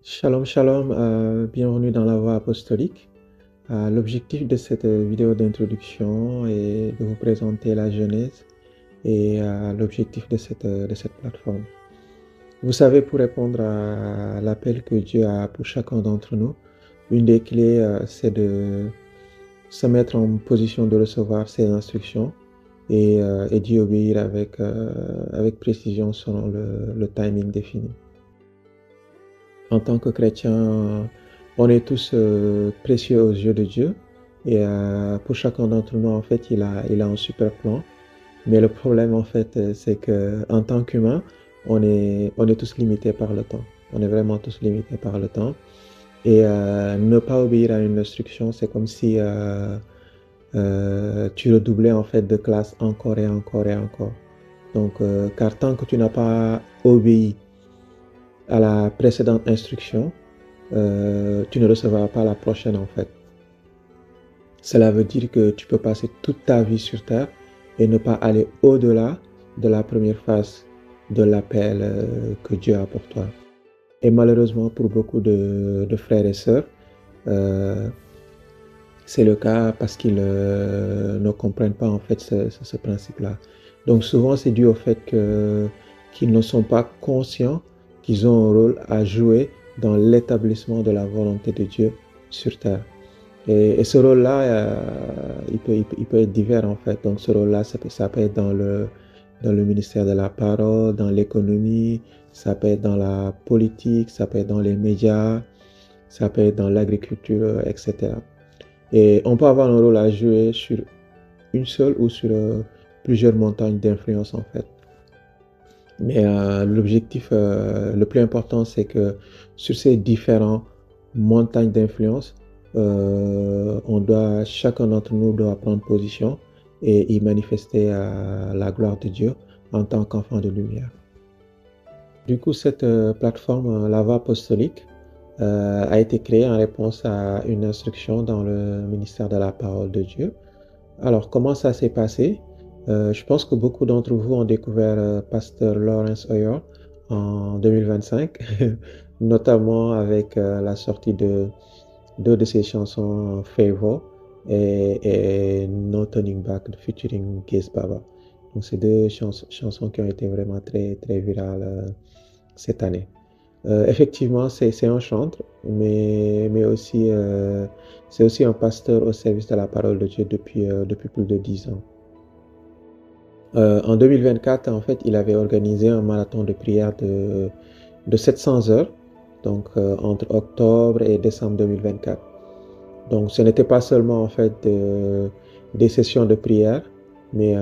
Shalom, shalom, bienvenue dans la voie apostolique. L'objectif de cette vidéo d'introduction est de vous présenter la genèse et l'objectif de cette plateforme. Vous savez, pour répondre à l'appel que Dieu a pour chacun d'entre nous, une des clés, c'est de se mettre en position de recevoir ses instructions et d'y obéir avec précision selon le timing défini. En tant que chrétien, on est tous précieux aux yeux de Dieu et pour chacun d'entre nous, en fait, il a un super plan. Mais le problème, en fait, c'est que en tant qu'humain, on est tous limités par le temps. On est vraiment tous limités par le temps. Et ne pas obéir à une instruction, c'est comme si tu redoublais en fait de classe encore et encore et encore. Donc, car tant que tu n'as pas obéi à la précédente instruction, tu ne recevras pas la prochaine en fait. Cela veut dire que tu peux passer toute ta vie sur Terre et ne pas aller au-delà de la première phase de l'appel que Dieu a pour toi. Et malheureusement pour beaucoup de frères et sœurs, euh, c'est le cas parce qu'ils ne comprennent pas en fait ce principe-là. Donc souvent c'est dû au fait qu'ils ne sont pas conscients qu'ils ont un rôle à jouer dans l'établissement de la volonté de Dieu sur terre. Et ce rôle-là, il peut être divers en fait. Donc ce rôle-là, ça peut être dans le ministère de la parole, dans l'économie, ça peut être dans la politique, ça peut être dans les médias, ça peut être dans l'agriculture, etc. Et on peut avoir un rôle à jouer sur une seule ou sur plusieurs montagnes d'influence en fait. Mais l'objectif le plus important, c'est que sur ces différentes montagnes d'influence, chacun d'entre nous doit prendre position et y manifester la gloire de Dieu en tant qu'enfant de lumière. Du coup, cette plateforme, la voie apostolique, a été créée en réponse à une instruction dans le ministère de la parole de Dieu. Alors, comment ça s'est passé? Je pense que beaucoup d'entre vous ont découvert Pasteur Lawrence Oyor en 2025, notamment avec la sortie de deux de ses chansons Favor et No Turning Back featuring Gaze Baba. Donc, c'est deux chansons qui ont été vraiment très, très virales cette année. Effectivement, c'est un chantre, mais aussi, c'est aussi un pasteur au service de la parole de Dieu depuis plus de 10 ans. En 2024, en fait, il avait organisé un marathon de prière de 700 heures, donc entre octobre et décembre 2024. Donc, ce n'était pas seulement en fait des sessions de prière, mais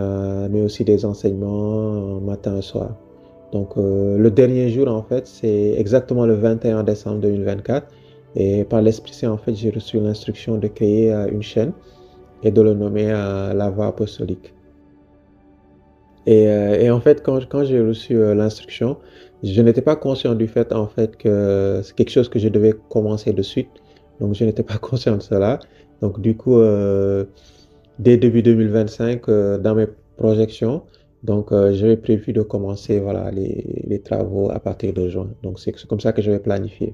aussi des enseignements matin et soir. Donc, le dernier jour, en fait, c'est exactement le 21 décembre 2024. Et par l'Esprit Saint, en fait, j'ai reçu l'instruction de créer une chaîne et de le nommer La Voix Apostolique. Et en fait, quand j'ai reçu l'instruction, je n'étais pas conscient du fait, en fait, que c'est quelque chose que je devais commencer de suite. Donc, je n'étais pas conscient de cela. Donc, du coup, dès début 2025, dans mes projections, donc, j'avais prévu de commencer, voilà, les travaux à partir de juin. Donc, c'est comme ça que je vais planifier.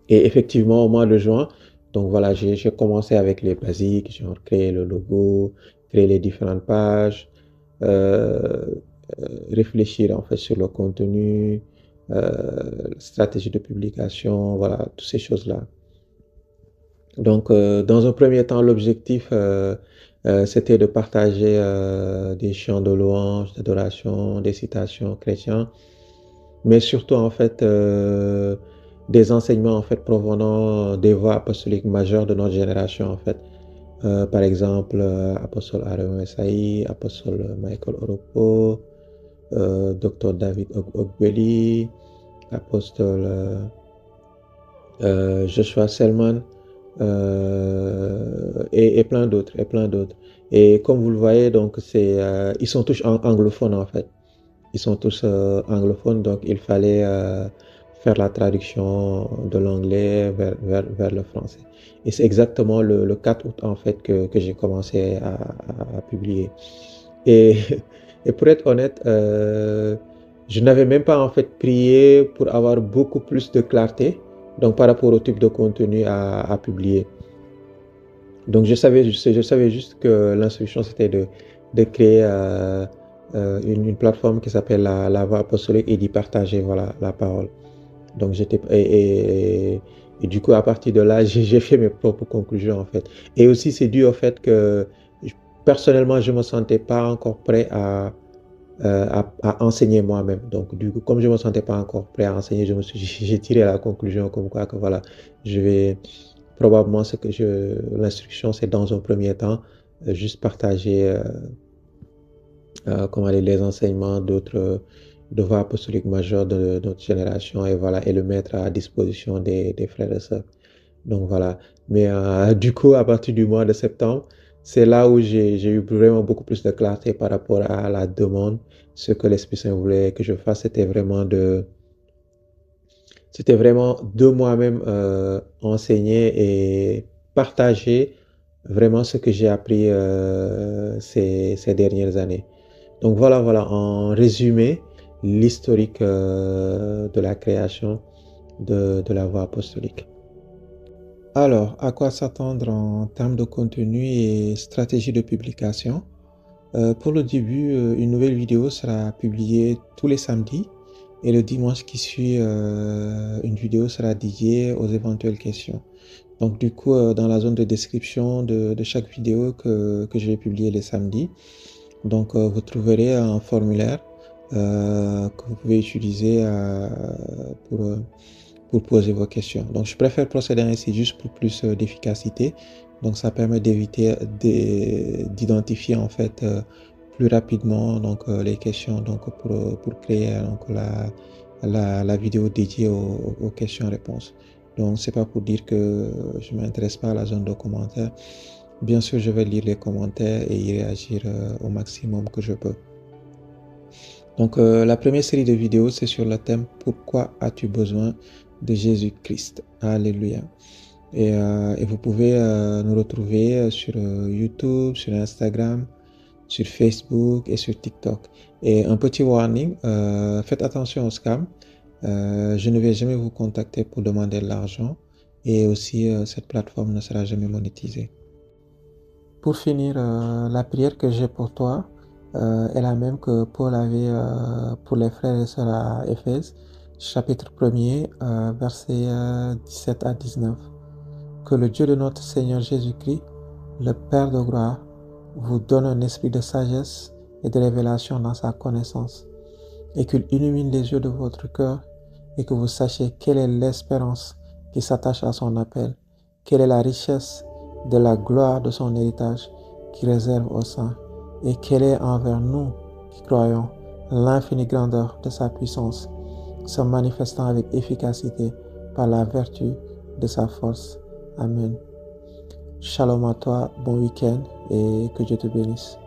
Et effectivement, au mois de juin, donc voilà, j'ai commencé avec les basiques, genre créer le logo, créer les différentes pages, euh, réfléchir en fait sur le contenu, stratégie de publication, voilà, toutes ces choses-là. Donc, dans un premier temps, l'objectif, c'était de partager des chants de louange, d'adoration, des citations chrétiennes, mais surtout en fait des enseignements en fait provenant des voix apostoliques majeures de notre génération en fait. Par exemple, apostole Aaron Essaï, apostole Michael Oropo, Dr David Ogbeli, apostole Joshua Selman, et plein d'autres, et plein d'autres. Et comme vous le voyez, donc ils sont tous anglophones en fait. Ils sont tous anglophones, donc il fallait faire la traduction de l'anglais vers le français. Et c'est exactement le 4 août en fait que j'ai commencé à publier. Et, et pour être honnête, Je n'avais même pas en fait prié pour avoir beaucoup plus de clarté, donc par rapport au type de contenu à publier. Donc je savais juste que l'instruction c'était de créer une plateforme qui s'appelle la Voix apostolique et d'y partager voilà, la parole. Donc et du coup à partir de là j'ai fait mes propres conclusions en fait. Et aussi c'est dû au fait que personnellement je me sentais pas encore prêt à enseigner moi-même. Donc du coup comme je me sentais pas encore prêt à enseigner, j'ai tiré la conclusion comme quoi que voilà je vais probablement ce que l'instruction c'est dans un premier temps juste partager comment dire, les enseignements d'autres devoirs apostoliques majeurs de notre génération et voilà et le mettre à disposition des frères et sœurs. Donc voilà. Mais du coup, à partir du mois de septembre, c'est là où j'ai eu vraiment beaucoup plus de clarté par rapport à la demande. Ce que l'Esprit Saint voulait que je fasse, c'était vraiment de moi-même enseigner et partager vraiment ce que j'ai appris ces dernières années. Donc voilà, voilà, en résumé, l'historique de la création de la voie apostolique. Alors, à quoi s'attendre en termes de contenu et stratégie de publication? Pour le début, une nouvelle vidéo sera publiée tous les samedis et le dimanche qui suit, une vidéo sera dédiée aux éventuelles questions. Donc du coup, dans la zone de description de chaque vidéo que je vais publier les samedis, donc vous trouverez un formulaire que vous pouvez utiliser pour, euh, pour poser vos questions. Donc je préfère procéder ainsi juste pour plus d'efficacité. Donc ça permet d'éviter d'identifier en fait plus rapidement donc les questions donc pour créer donc la vidéo dédiée aux questions-réponses. Donc c'est pas pour dire que je m'intéresse pas à la zone de commentaires. Bien sûr, je vais lire les commentaires et y réagir au maximum que je peux. Donc, la première série de vidéos, c'est sur le thème Pourquoi as-tu besoin de Jésus-Christ? Alléluia. Et vous pouvez nous retrouver sur YouTube, sur Instagram, sur Facebook et sur TikTok. Et un petit warning, faites attention aux scams. Je ne vais jamais vous contacter pour demander de l'argent. Et aussi, cette plateforme ne sera jamais monétisée. Pour finir, la prière que j'ai pour toi est la même que Paul avait pour les frères et sœurs à Éphèse, chapitre 1er, versets 17 à 19. Que le Dieu de notre Seigneur Jésus-Christ, le Père de gloire, vous donne un esprit de sagesse et de révélation dans sa connaissance, et qu'il illumine les yeux de votre cœur, et que vous sachiez quelle est l'espérance qui s'attache à son appel, quelle est la richesse de la gloire de son héritage qui réserve aux saints, et quelle est envers nous qui croyons l'infinie grandeur de sa puissance, se manifestant avec efficacité par la vertu de sa force. Amen. Shalom à toi, bon week-end et que Dieu te bénisse.